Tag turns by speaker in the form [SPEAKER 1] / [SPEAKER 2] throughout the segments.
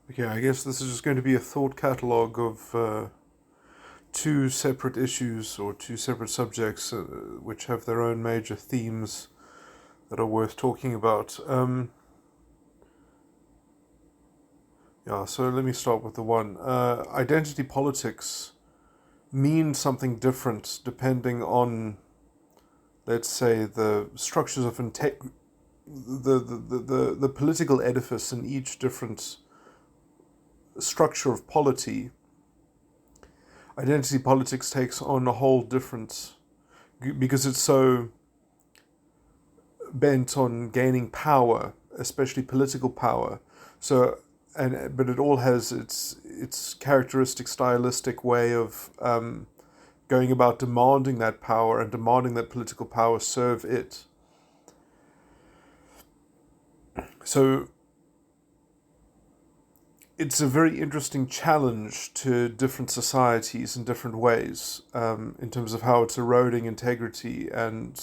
[SPEAKER 1] Okay, I guess this is just going to be a thought catalogue of two separate issues or two separate subjects which have their own major themes that are worth talking about. So let me start with the one. Identity politics means something different depending on, let's say, the structures of the political edifice in each different structure of polity. Identity politics takes on a whole different, because it's so bent on gaining power, especially political power. So, but it all has its characteristic stylistic way of going about demanding that power and demanding that political power serve it. So it's a very interesting challenge to different societies in different ways, in terms of how it's eroding integrity and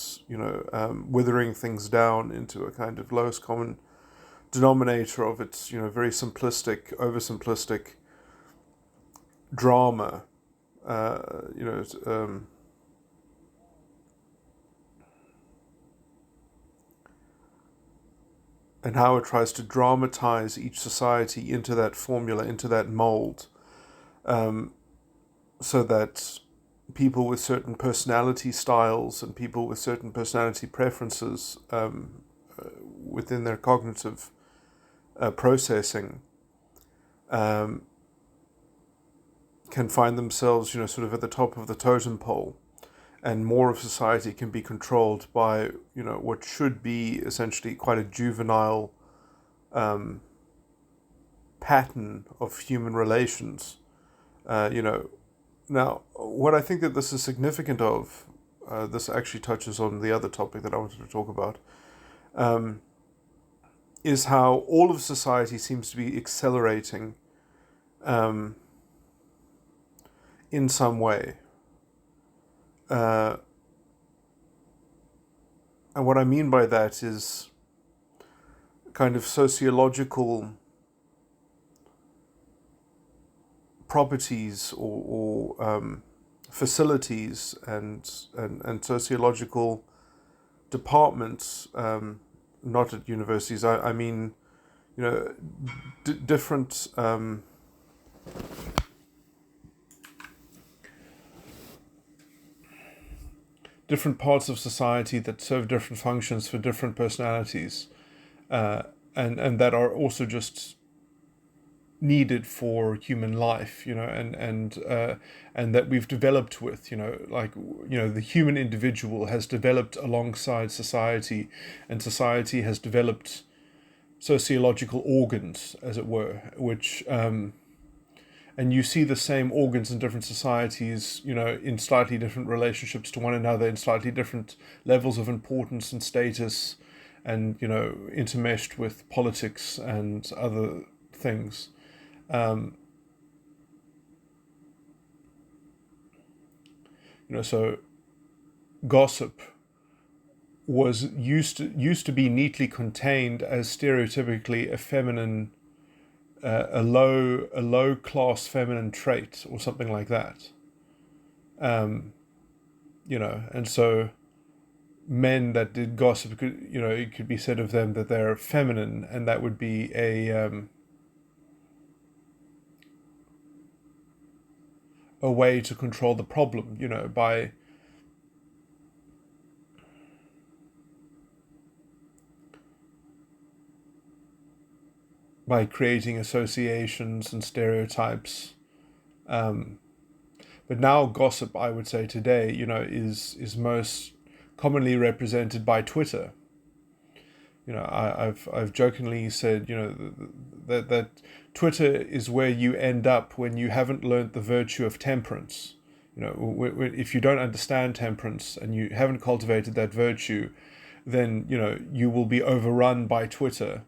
[SPEAKER 1] withering things down into a kind of lowest common denominator of its very simplistic, oversimplistic drama. Uh, you know, and how it tries to dramatize each society into that formula, into that mold, so that people with certain personality styles and people with certain personality preferences within their cognitive processing can find themselves, sort of at the top of the totem pole, and more of society can be controlled by, what should be essentially quite a juvenile pattern of human relations. Now, what I think that this is significant of, this actually touches on the other topic that I wanted to talk about, is how all of society seems to be accelerating in some way. And what I mean by that is kind of sociological properties or facilities and sociological departments, not at universities. I mean, different different parts of society that serve different functions for different personalities, and that are also just needed for human life, and that we've developed with, the human individual has developed alongside society, and society has developed sociological organs, as it were, which and you see the same organs in different societies, in slightly different relationships to one another, in slightly different levels of importance and status, and intermeshed with politics and other things. So gossip was used to be neatly contained as stereotypically a feminine, a low class feminine trait or something like that. And so men that did gossip could, it could be said of them that they're feminine, and that would be a way to control the problem, by creating associations and stereotypes. But now gossip, I would say today, is most commonly represented by Twitter. I've jokingly said, that Twitter is where you end up when you haven't learned the virtue of temperance. If you don't understand temperance and you haven't cultivated that virtue, then you will be overrun by Twitter.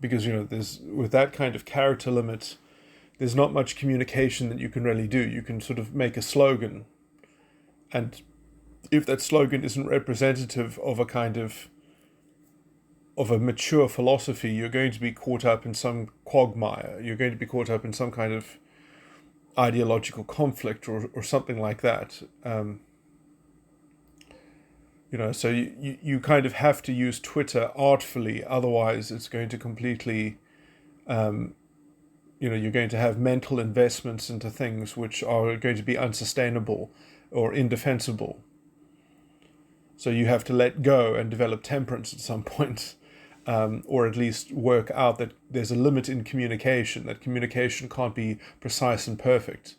[SPEAKER 1] Because there's, with that kind of character limit, there's not much communication that you can really do. You can sort of make a slogan, and if that slogan isn't representative of a kind of of a mature philosophy, you're going to be caught up in some quagmire. You're going to be caught up in some kind of ideological conflict or something like that. So you kind of have to use Twitter artfully, otherwise it's going to completely, you're going to have mental investments into things which are going to be unsustainable or indefensible. So you have to let go and develop temperance at some point, or at least work out that there's a limit in communication, that communication can't be precise and perfect.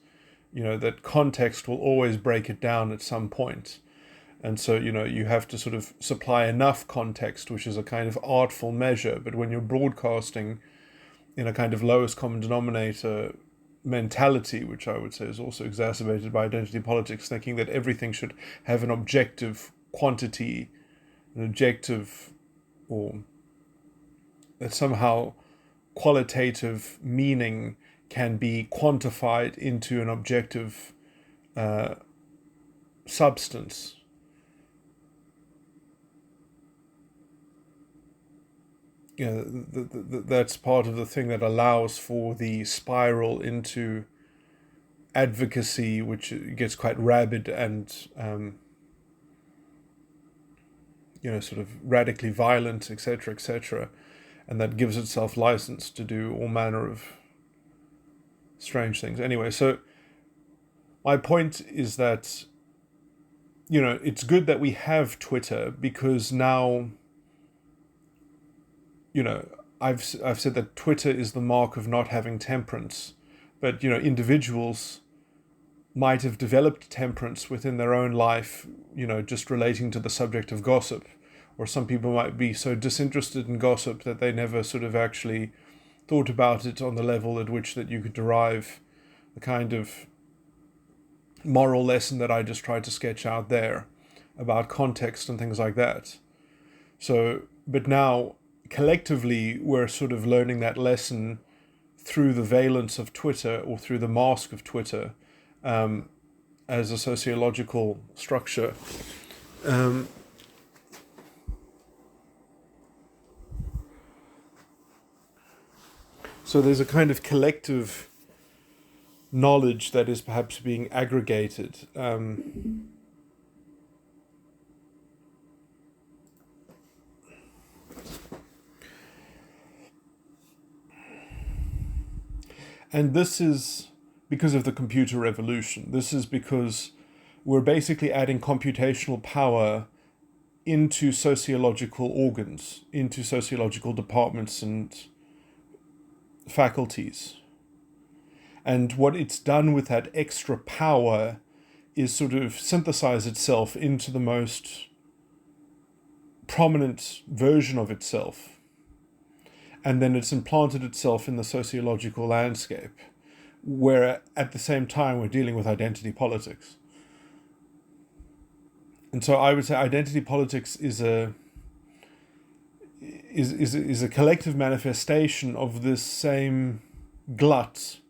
[SPEAKER 1] That context will always break it down at some point. And so, you have to sort of supply enough context, which is a kind of artful measure. But when you're broadcasting in a kind of lowest common denominator mentality, which I would say is also exacerbated by identity politics, thinking that everything should have an objective quantity, an objective, or that somehow qualitative meaning can be quantified into an objective substance. That's part of the thing that allows for the spiral into advocacy, which gets quite rabid and sort of radically violent, etc., etc., and that gives itself license to do all manner of strange things. Anyway, so my point is that it's good that we have Twitter, because now I've said that Twitter is the mark of not having temperance, but individuals might have developed temperance within their own life, just relating to the subject of gossip, or some people might be so disinterested in gossip that they never sort of actually thought about it on the level at which that you could derive the kind of moral lesson that I just tried to sketch out there about context and things like that. So, but now collectively we're sort of learning that lesson through the valence of Twitter, or through the mask of Twitter, as a sociological structure. So there's a kind of collective knowledge that is perhaps being aggregated. And this is because of the computer revolution. This is because we're basically adding computational power into sociological organs, into sociological departments and faculties. And what it's done with that extra power is sort of synthesize itself into the most prominent version of itself. And then it's implanted itself in the sociological landscape, where at the same time we're dealing with identity politics. And so I would say identity politics is a collective manifestation of this same glut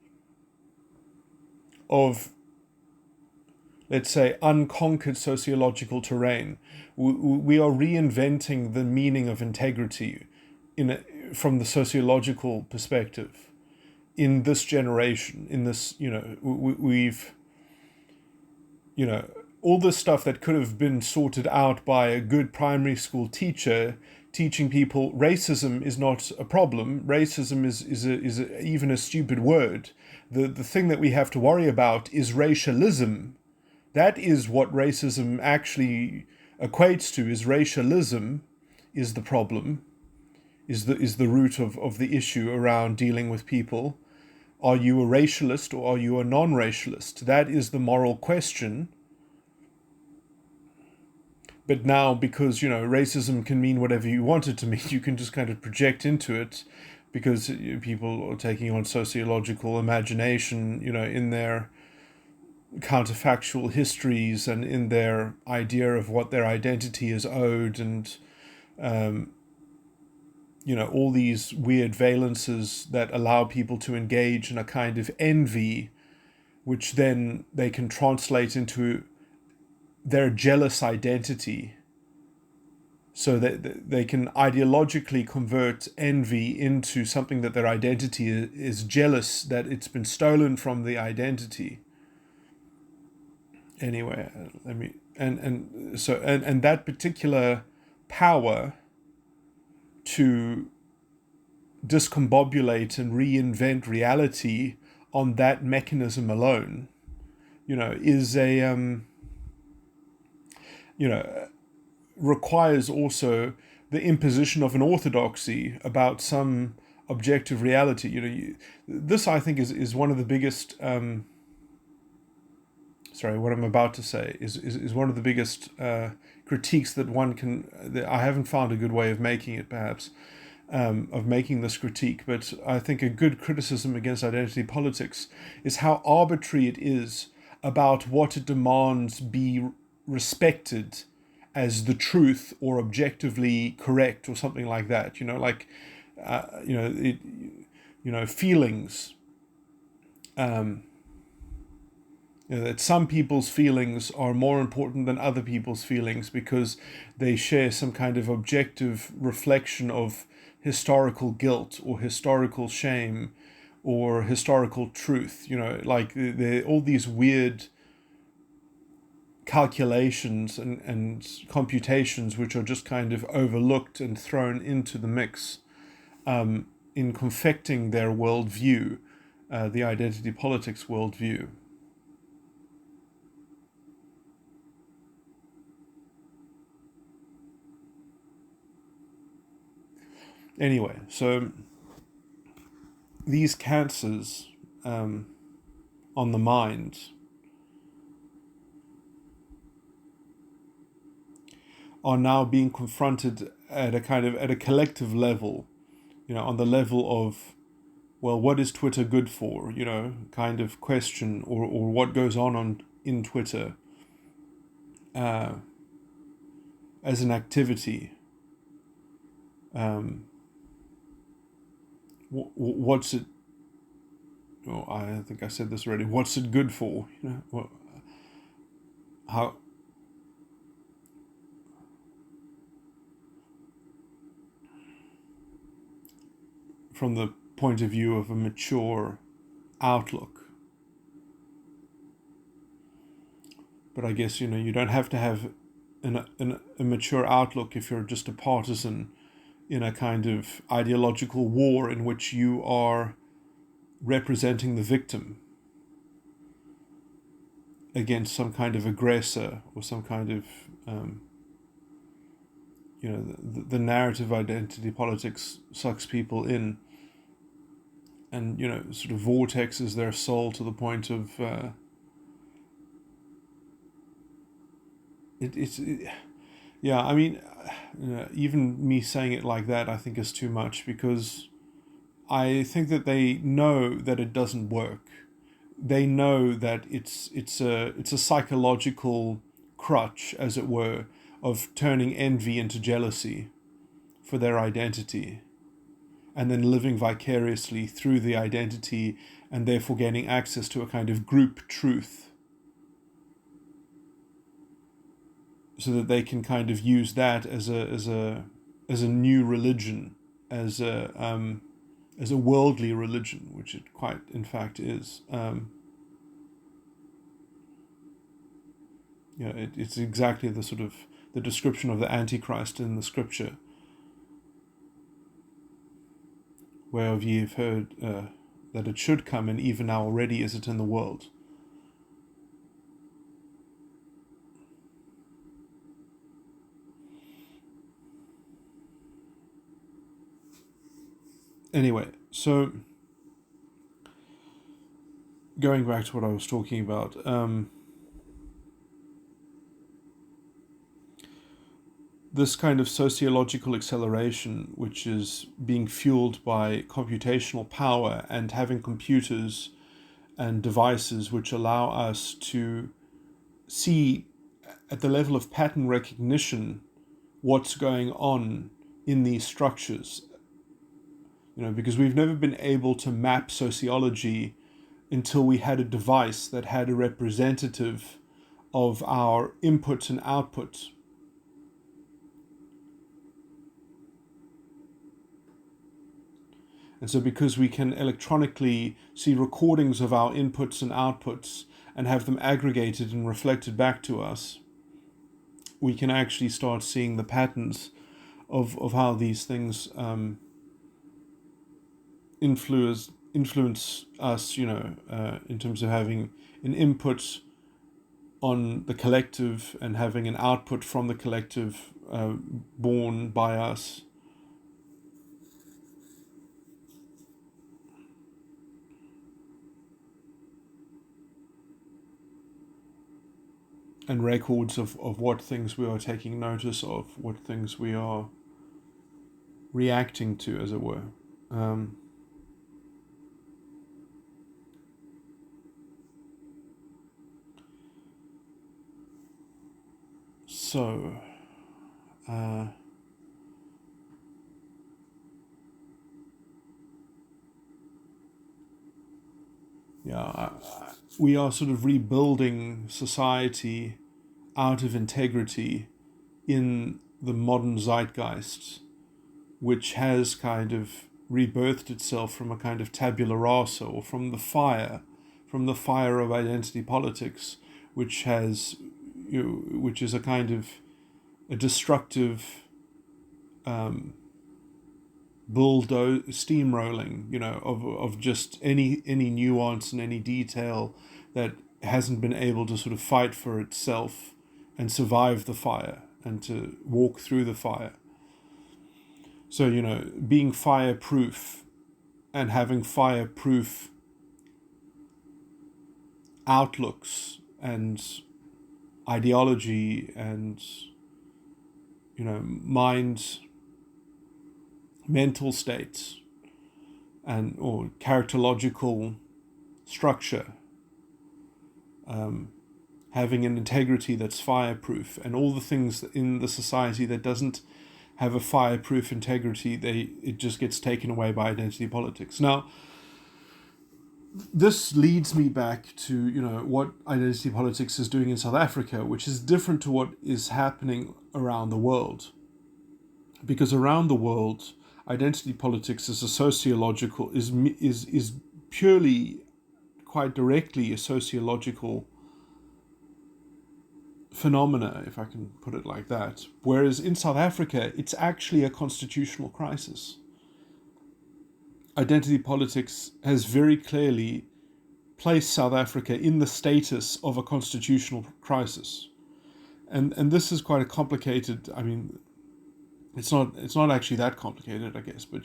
[SPEAKER 1] of, let's say, unconquered sociological terrain. We are reinventing the meaning of integrity from the sociological perspective in this generation. In this, we've, all this stuff that could have been sorted out by a good primary school teacher teaching people racism is not a problem. Racism is even a stupid word. The thing that we have to worry about is racialism. That is what racism actually equates to. Is racialism is the problem. Is the root of the issue around dealing with people. Are you a racialist or are you a non-racialist? That is the moral question. But now, because, racism can mean whatever you want it to mean, you can just kind of project into it, because people are taking on sociological imagination, in their counterfactual histories and in their idea of what their identity is owed, and all these weird valences that allow people to engage in a kind of envy, which then they can translate into their jealous identity. so that they can ideologically convert envy into something that their identity is jealous that it's been stolen from the identity. Anyway, let me and that particular power to discombobulate and reinvent reality on that mechanism alone, is a requires also the imposition of an orthodoxy about some objective reality. This I think is one of the biggest. What I'm about to say is one of the biggest critiques that one can. That I haven't found a good way of making it, perhaps, of making this critique. But I think a good criticism against identity politics is how arbitrary it is about what it demands be respected as the truth or objectively correct or something like that. Feelings. That some people's feelings are more important than other people's feelings because they share some kind of objective reflection of historical guilt or historical shame or historical truth. There are all these weird calculations and computations which are just kind of overlooked and thrown into the mix in confecting their worldview, the identity politics worldview. Anyway, so these cancers on the mind are now being confronted at a collective level, on the level of, well, what is Twitter good for? Kind of question, or what goes on in Twitter as an activity. What's it? Oh, I think I said this already. What's it good for? How? From the point of view of a mature outlook. But I guess you don't have to have a mature outlook if you're just a partisan in a kind of ideological war in which you are representing the victim against some kind of aggressor or some kind of, the narrative identity politics sucks people in and, sort of vortexes their soul to the point of, yeah, I mean, even me saying it like that, I think is too much because I think that they know that it doesn't work. They know that it's a psychological crutch, as it were, of turning envy into jealousy for their identity, and then living vicariously through the identity, and therefore gaining access to a kind of group truth, so that they can kind of use that as a new religion, as a worldly religion, which it quite in fact is. It's exactly the sort of the description of the Antichrist in the scripture, whereof ye have heard that it should come, and even now already is it in the world. Anyway, so going back to what I was talking about, this kind of sociological acceleration, which is being fueled by computational power and having computers and devices which allow us to see at the level of pattern recognition what's going on in these structures. Because we've never been able to map sociology until we had a device that had a representative of our input and output. And so because we can electronically see recordings of our inputs and outputs and have them aggregated and reflected back to us, we can actually start seeing the patterns of how these things influence us, in terms of having an input on the collective and having an output from the collective born by us. And records of what things we are taking notice of, what things we are reacting to, as it were. So, we are sort of rebuilding society out of integrity in the modern zeitgeist, which has kind of rebirthed itself from a kind of tabula rasa, or from the fire of identity politics, which has, which is a kind of a destructive steamrolling, of just any nuance and any detail that hasn't been able to sort of fight for itself and survive the fire and to walk through the fire. So, being fireproof and having fireproof outlooks and ideology and, mental states and or characterological structure, having an integrity that's fireproof, and all the things in the society that doesn't have a fireproof integrity, it just gets taken away by identity politics. Now, this leads me back to, what identity politics is doing in South Africa, which is different to what is happening around the world. Because around the world, identity politics is is purely, quite directly, a sociological phenomena, if I can put it like that. Whereas in South Africa, it's actually a constitutional crisis. Identity politics has very clearly placed South Africa in the status of a constitutional crisis. And this is quite a complicated, it's not actually that complicated, I guess, but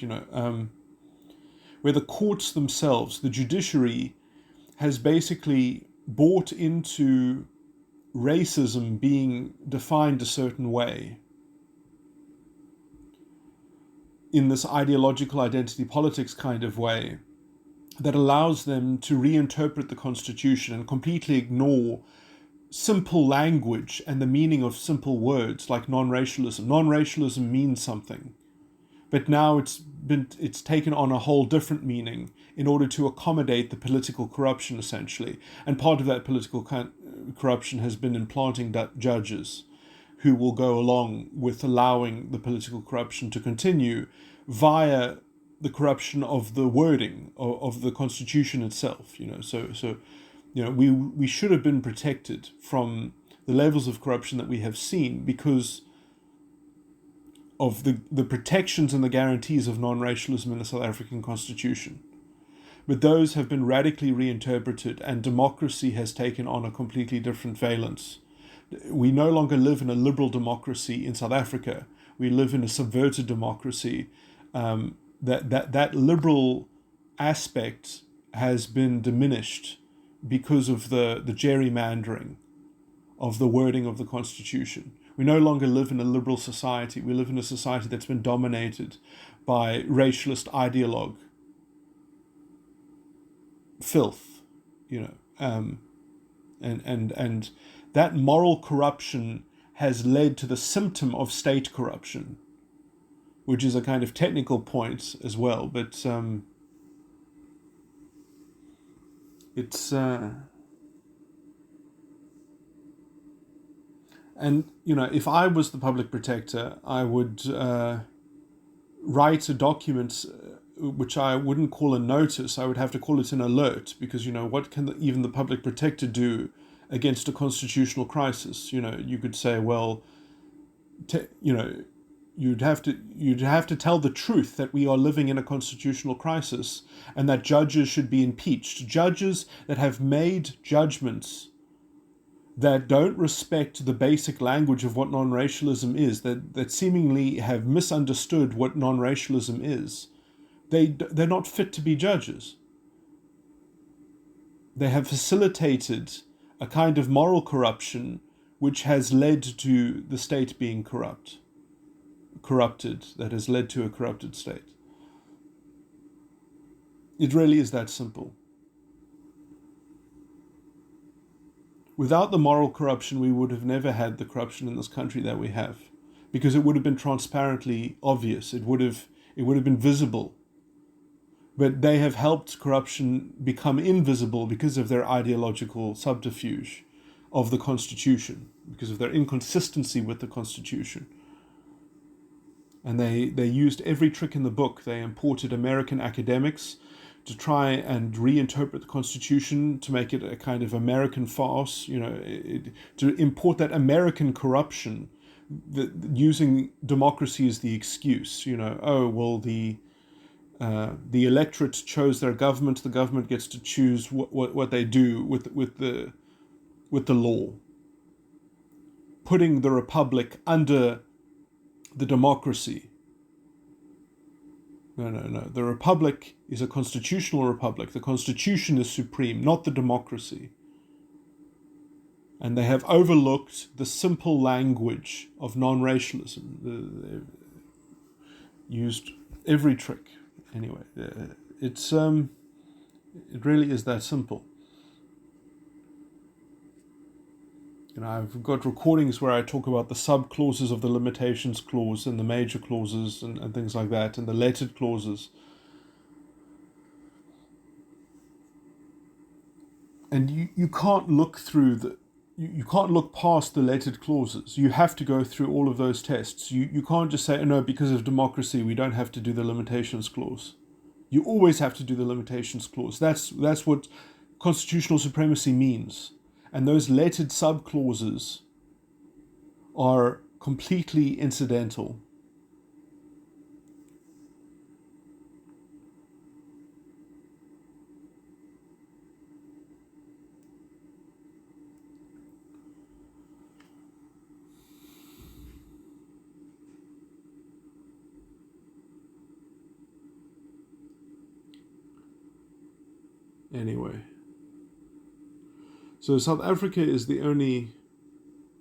[SPEAKER 1] where the courts themselves, the judiciary, has basically bought into racism being defined a certain way in this ideological identity politics kind of way that allows them to reinterpret the Constitution and completely ignore simple language and the meaning of simple words like non-racialism. Non-racialism means something, but now it's taken on a whole different meaning in order to accommodate the political corruption, essentially. And part of that political corruption has been implanting judges who will go along with allowing the political corruption to continue via the corruption of the wording of the Constitution itself. So we should have been protected from the levels of corruption that we have seen because of the protections and the guarantees of non-racialism in the South African Constitution. But those have been radically reinterpreted, and democracy has taken on a completely different valence. We no longer live in a liberal democracy in South Africa. We live in a subverted democracy. That liberal aspect has been diminished because of the gerrymandering of the wording of the Constitution. We no longer live in a liberal society. We live in a society that's been dominated by racialist ideologue filth, and that moral corruption has led to the symptom of state corruption, which is a kind of technical point as well, but it's and if I was the public protector, I would write a document which I wouldn't call a notice, I would have to call it an alert, because, what can even the public protector do against a constitutional crisis? You could say, well, you'd have to tell the truth that we are living in a constitutional crisis and that judges should be impeached. Judges that have made judgments that don't respect the basic language of what non-racialism is, that seemingly have misunderstood what non-racialism is, they're not fit to be judges. They have facilitated a kind of moral corruption which has led to the state being corrupted, that has led to a corrupted state. It really is that simple. Without the moral corruption, we would have never had the corruption in this country that we have, because it would have been transparently obvious. It would have been visible. But they have helped corruption become invisible because of their ideological subterfuge of the Constitution, because of their inconsistency with the Constitution. And they used every trick in the book. They imported American academics to try and reinterpret the Constitution to make it a kind of American farce, to import that American corruption, using democracy as the excuse. The electorate chose their government. The government gets to choose what they do with the law, putting the republic under the democracy. No. The republic is a constitutional republic. The Constitution is supreme, not the democracy. And they have overlooked the simple language of non-racialism. They've used every trick. Anyway, it really is that simple. I've got recordings where I talk about the sub-clauses of the limitations clause and the major clauses and things like that, and the lettered clauses. And you can't look through you can't look past the lettered clauses. You have to go through all of those tests. You can't just say, no, because of democracy, we don't have to do the limitations clause. You always have to do the limitations clause. That's what constitutional supremacy means. And those lettered sub-clauses are completely incidental. Anyway. So South Africa is the only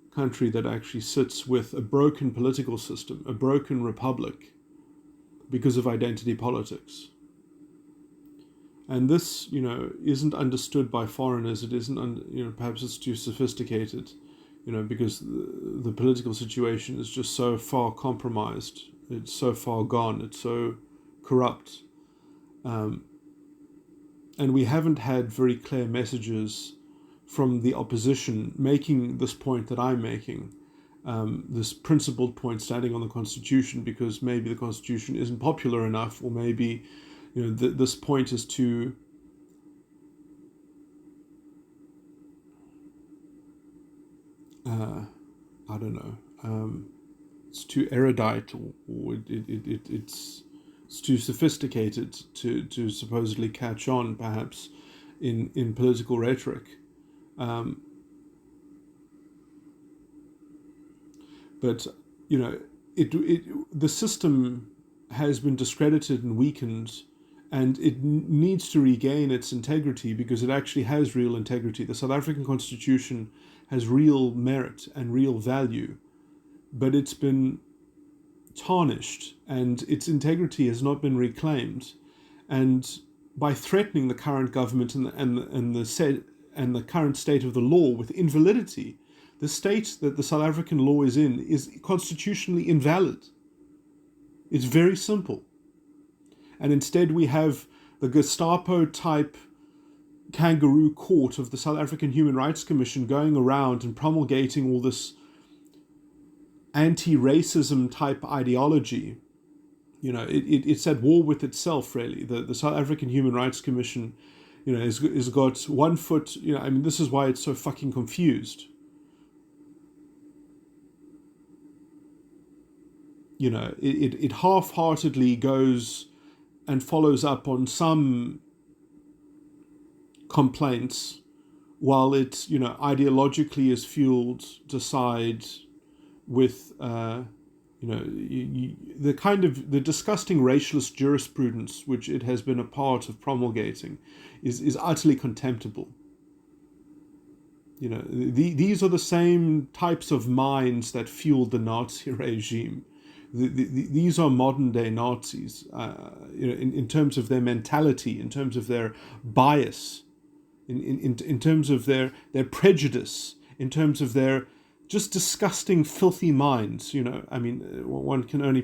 [SPEAKER 1] country that actually sits with a broken political system, a broken republic, because of identity politics. And this, isn't understood by foreigners. It isn't, perhaps it's too sophisticated, because the political situation is just so far compromised. It's so far gone. It's so corrupt. And we haven't had very clear messages from the opposition making this point that I'm making, this principled point standing on the Constitution, because maybe the Constitution isn't popular enough, or maybe this point is too I don't know, it's too erudite, or it's too sophisticated to supposedly catch on, perhaps, in political rhetoric. But the system has been discredited and weakened, and it needs to regain its integrity, because it actually has real integrity. The South African Constitution has real merit and real value, but it's been tarnished and its integrity has not been reclaimed. And by threatening the current government and the current state of the law with invalidity, the state that the South African law is in is constitutionally invalid. It's very simple. And instead we have the Gestapo-type kangaroo court of the South African Human Rights Commission going around and promulgating all this anti-racism type ideology, It's at war with itself, really. The South African Human Rights Commission, has got one foot. This is why it's so fucking confused. It half-heartedly goes and follows up on some complaints, while it ideologically is fueled to side with the disgusting racialist jurisprudence which it has been a part of promulgating is utterly contemptible. These are the same types of minds that fueled the Nazi regime. These are modern day Nazis, in terms of their mentality, in terms of their bias, in terms of their prejudice, in terms of their just disgusting, filthy minds. One can only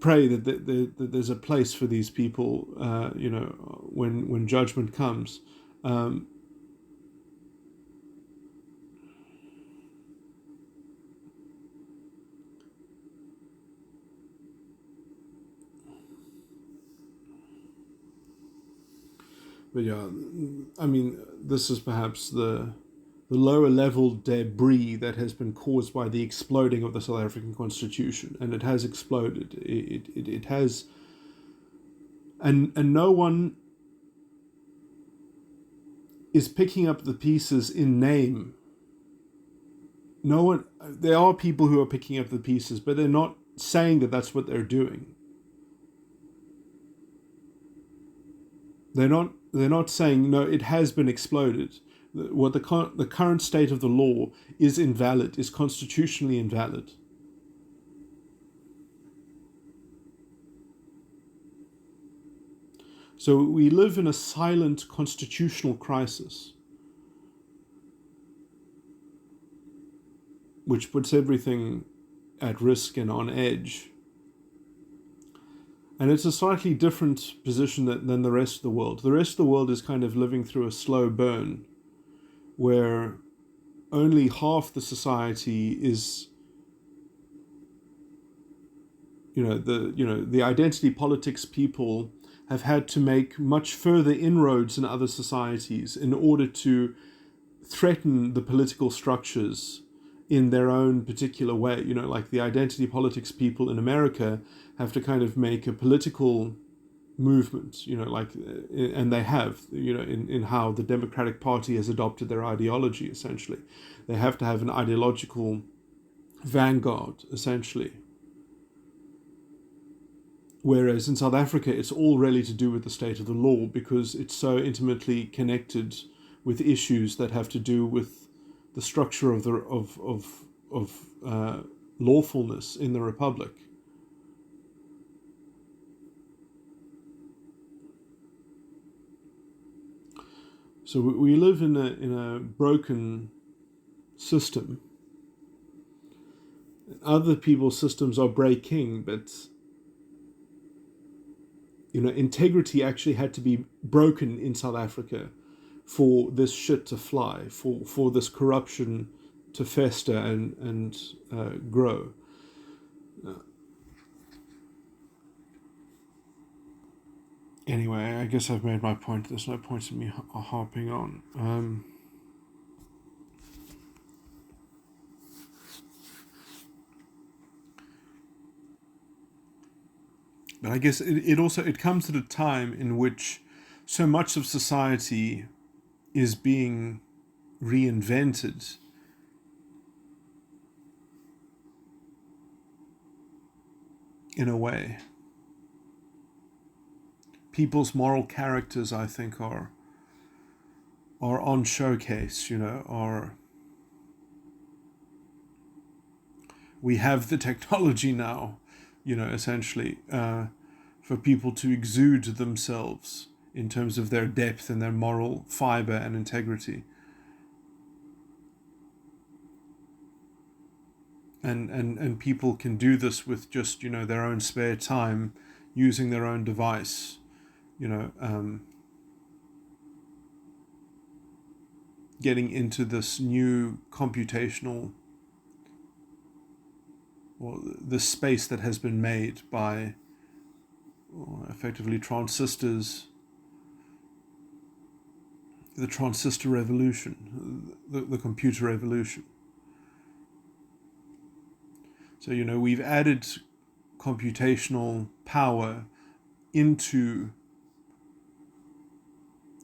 [SPEAKER 1] pray that there's a place for these people, when judgment comes. But yeah, this is perhaps the lower level debris that has been caused by the exploding of the South African Constitution, and it has exploded. It has, and no one is picking up the pieces in name. No one. There are people who are picking up the pieces, but they're not saying that that's what they're doing. They're not saying, no, it has been exploded. What the current state of the law is invalid, is constitutionally invalid. So we live in a silent constitutional crisis, which puts everything at risk and on edge. And it's a slightly different position than the rest of the world. The rest of the world is kind of living through a slow burn, where only half the society is, the identity politics people have had to make much further inroads in other societies in order to threaten the political structures in their own particular way. Like the identity politics people in America have to kind of make a political movement, and they have, in how the Democratic Party has adopted their ideology, essentially. They have to have an ideological vanguard, essentially. Whereas in South Africa, it's all really to do with the state of the law, because it's so intimately connected with issues that have to do with the structure of lawfulness in the Republic. So we live in a broken system. Other people's systems are breaking, but integrity actually had to be broken in South Africa for this shit to fly, for this corruption to fester and grow. Anyway, I guess I've made my point. There's no point in me harping on. But I guess it comes at a time in which so much of society is being reinvented in a way. People's moral characters, I think, are on showcase, we have the technology now, essentially, for people to exude themselves in terms of their depth and their moral fiber and integrity. And people can do this with just, their own spare time, using their own device, getting into this new computational or the space that has been made by effectively transistors, the transistor revolution, the computer revolution. So, we've added computational power into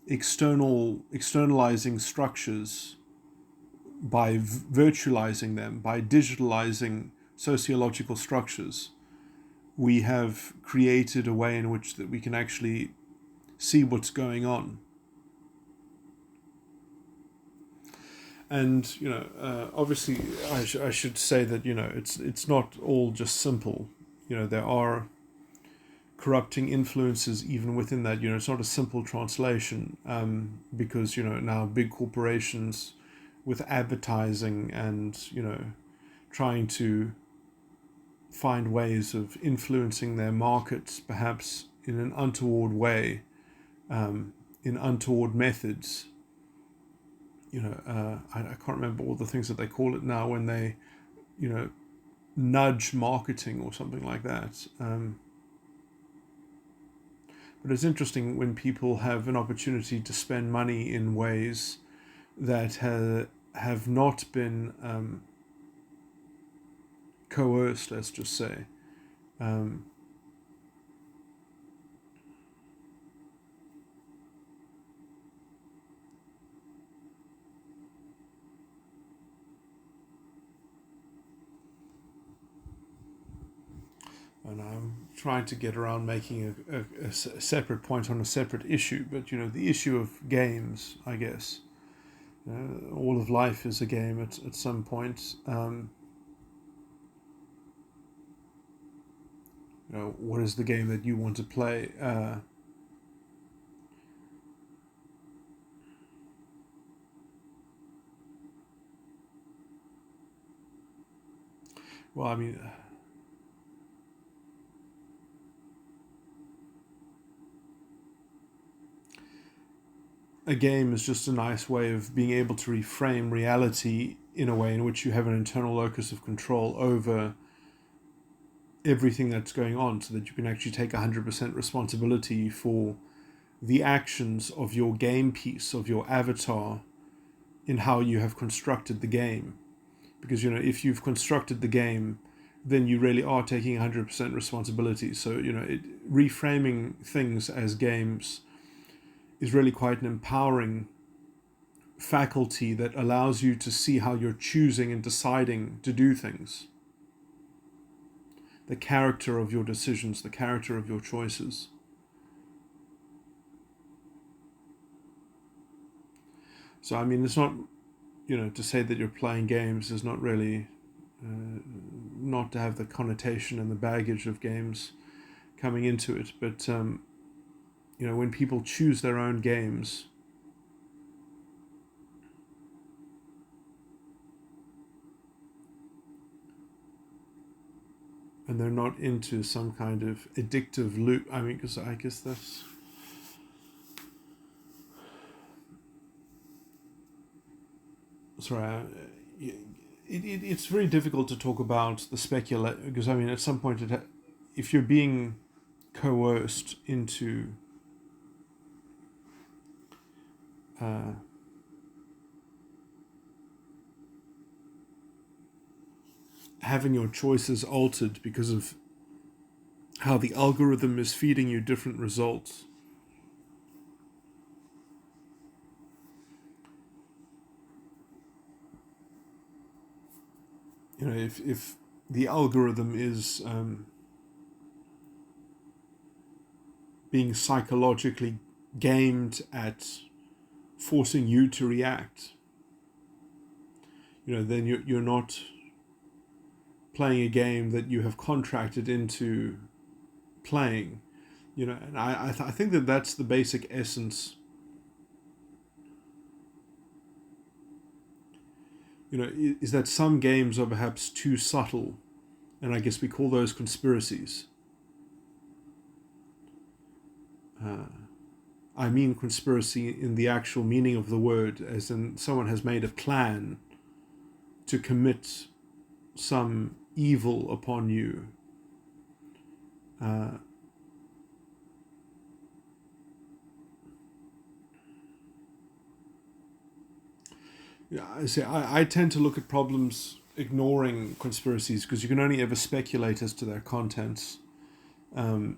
[SPEAKER 1] externalizing structures by virtualizing them, by digitalizing sociological structures. We have created a way in which that we can actually see what's going on. And obviously, I should say that it's not all just simple. There are corrupting influences even within that. It's not a simple translation, because now big corporations with advertising and trying to find ways of influencing their markets, perhaps in an untoward way, in untoward methods. I can't remember all the things that they call it now when they, nudge marketing or something like that. But it's interesting when people have an opportunity to spend money in ways that have not been coerced, let's just say. And I'm trying to get around making a separate point on a separate issue, but the issue of games, I guess. All of life is a game at some point. What is the game that you want to play? Well, I mean, a game is just a nice way of being able to reframe reality in a way in which you have an internal locus of control over everything that's going on, so that you can actually take 100% responsibility for the actions of your game piece, of your avatar, in how you have constructed the game. Because if you've constructed the game, then you really are taking 100% responsibility. So reframing things as games is really quite an empowering faculty that allows you to see how you're choosing and deciding to do things. The character of your decisions, the character of your choices. So, I mean, it's not, to say that you're playing games is not really, not to have the connotation and the baggage of games coming into it. But, when people choose their own games, and they're not into some kind of addictive loop. I mean, because I guess that's... Sorry, it's very difficult to talk about the because, I mean, at some point, if you're being coerced into having your choices altered because of how the algorithm is feeding you different results. If the algorithm is being psychologically gamed at forcing you to react, then you're not playing a game that you have contracted into playing. And I think that that's the basic essence. Is that some games are perhaps too subtle, and I guess we call those conspiracies. I mean conspiracy in the actual meaning of the word, as in someone has made a plan to commit some evil upon you. Yeah, I tend to look at problems ignoring conspiracies because you can only ever speculate as to their contents. And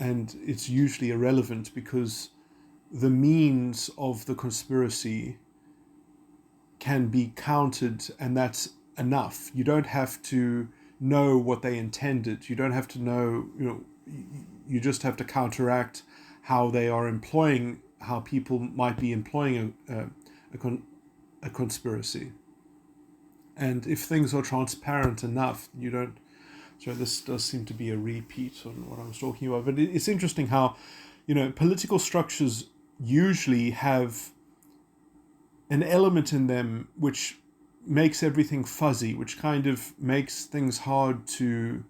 [SPEAKER 1] it's usually irrelevant because the means of the conspiracy can be counted, and that's enough. You don't have to know what they intended. You don't have to know, you just have to counteract how they are employing, how people might be employing a conspiracy. And if things are transparent enough, you don't. So this does seem to be a repeat on what I was talking about. But it's interesting how, political structures usually have an element in them which makes everything fuzzy, which kind of makes things hard to.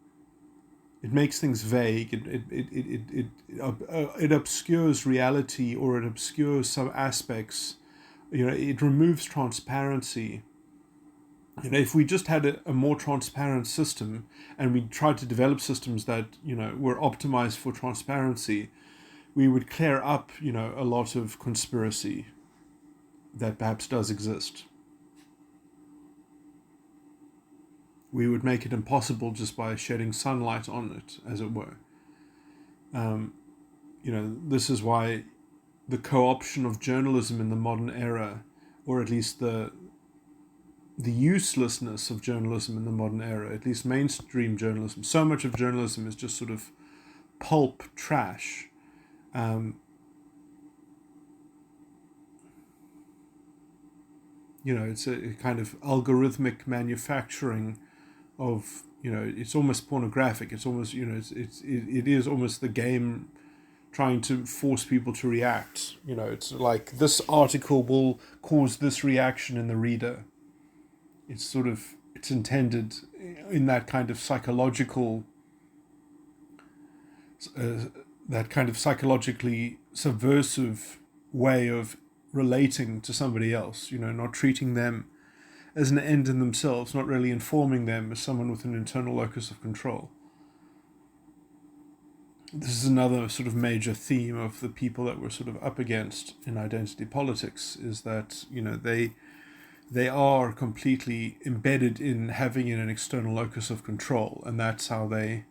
[SPEAKER 1] It makes things vague. It obscures reality, or it obscures some aspects. It removes transparency. If we just had a more transparent system, and we tried to develop systems that were optimized for transparency, we would clear up a lot of conspiracy that perhaps does exist. We would make it impossible just by shedding sunlight on it, as it were. This is why the co-option of journalism in the modern era, or at least the uselessness of journalism in the modern era, at least mainstream journalism. So much of journalism is just sort of pulp trash. It's a kind of algorithmic manufacturing of, it's almost pornographic. It's almost, it is almost the game trying to force people to react. It's like this article will cause this reaction in the reader. It's intended in that kind of psychologically subversive way of relating to somebody else, not treating them as an end in themselves, not really informing them as someone with an internal locus of control. This is another sort of major theme of the people that we're sort of up against in identity politics, is that, they are completely embedded in having an external locus of control, and that's how they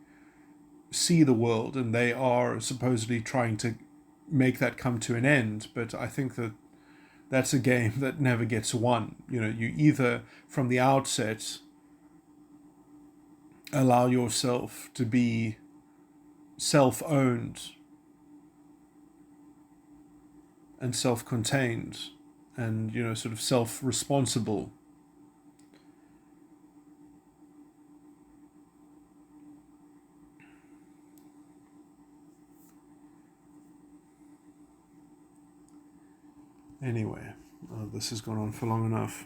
[SPEAKER 1] see the world, and they are supposedly trying to make that come to an end. But I think that that's a game that never gets won. You either from the outset allow yourself to be self-owned and self-contained and sort of self-responsible, anyway. This has gone on for long enough.